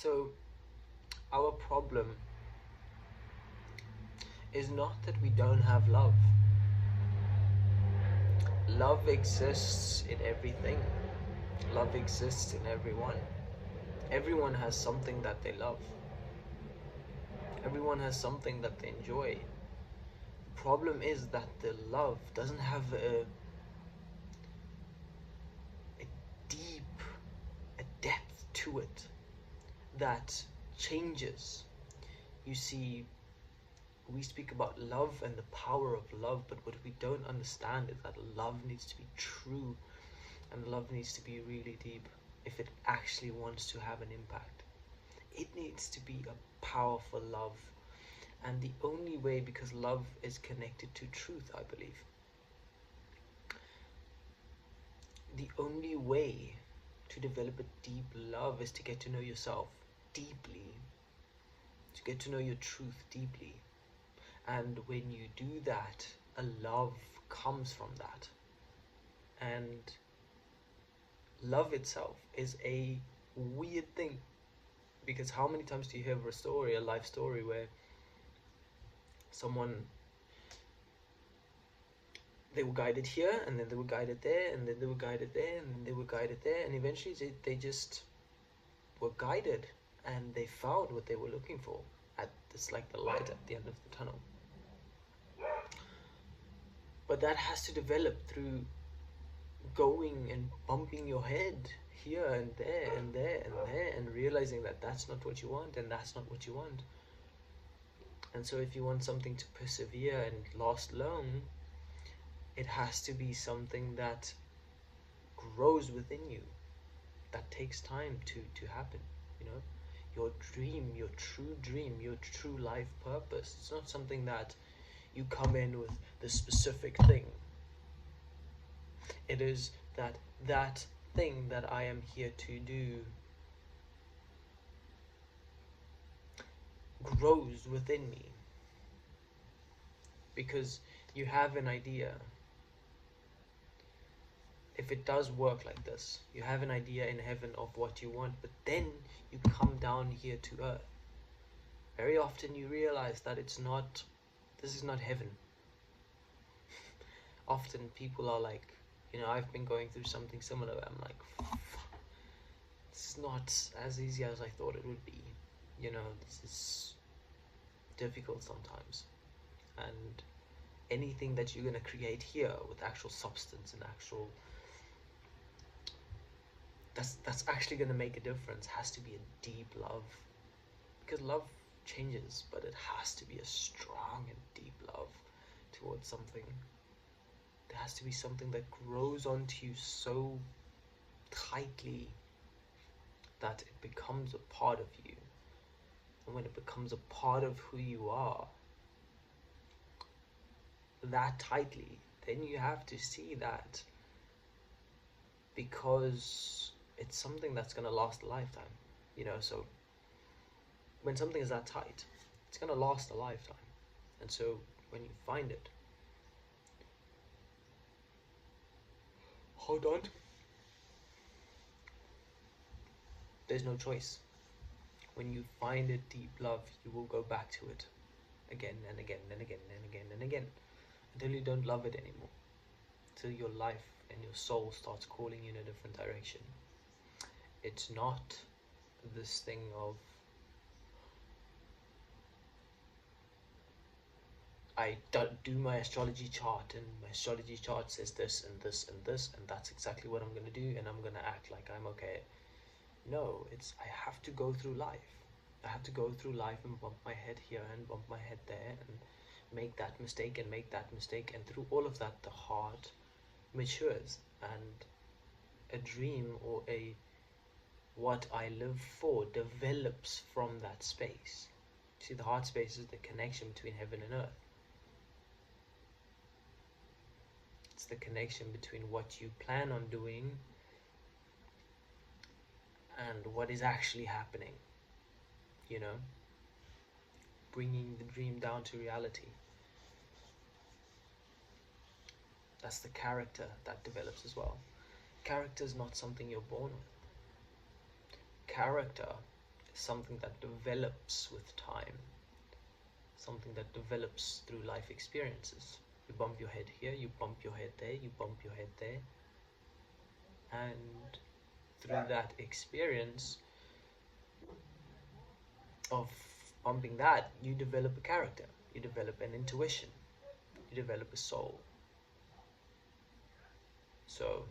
So our problem is not that we don't have love. Love exists in everything. Love exists in everyone. Everyone has something that they love. Everyone has something that they enjoy. The problem is that the love doesn't have a deep, a depth to it that changes. You see, we speak about love and the power of love, but what we don't understand is that love needs to be true, and love needs to be really deep if it actually wants to have an impact. It needs to be a powerful love, and the only way, because love is connected to truth, I believe, the only way to develop a deep love is to get to know yourself deeply, to get to know your truth deeply. And when you do that, a love comes from that. And love itself is a weird thing, because how many times do you hear a story, a life story, where someone, they were guided here, and then they were guided there, and then they were guided there, and then they were guided there, and eventually they just were guided, and they found what they were looking for at this, like the light at the end of the tunnel. But that has to develop through going and bumping your head here and there and there and there, and realizing that that's not what you want, and that's not what you want. And so if you want something to persevere and last long, it has to be something that grows within you, that takes time to happen, you know. Your dream, your true dream, your true life purpose, it's not something that you come in with the specific thing. It is that thing that I am here to do grows within me, because you have an idea. If it does work like this, you have an idea in heaven of what you want, but then you come down here to earth. Very often you realize that this is not heaven. Often people are like, I've been going through something similar. I'm like, this is not as easy as I thought it would be. This is difficult sometimes. And anything that you're going to create here with actual substance and actual, that's actually going to make a difference, has to be a deep love. Because love changes, but it has to be a strong and deep love towards something. There has to be something that grows onto you so tightly that it becomes a part of you. And when it becomes a part of who you are that tightly, then you have to see that, because it's something that's going to last a lifetime. So when something is that tight, it's going to last a lifetime. And so when you find it, hold on. There's no choice. When you find a deep love, you will go back to it again and again and again and again and again, until you don't love it anymore, till your life and your soul starts calling you in a different direction. It's not this thing of, I do my astrology chart, and my astrology chart says this and this and this, and that's exactly what I'm going to do, and I'm going to act like I'm okay. No, it's, I have to go through life. I have to go through life and bump my head here and bump my head there, and make that mistake and make that mistake, and through all of that, the heart matures, and a dream, or a what I live for, develops from that space. See, the heart space is the connection between heaven and earth. It's the connection between what you plan on doing and what is actually happening, bringing the dream down to reality. That's the character that develops as well. Character is not something you're born with. Character is something that develops with time, something that develops through life experiences. You bump your head here, you bump your head there, you bump your head there, and through that experience of bumping that, you develop a character, you develop an intuition, you develop a soul. So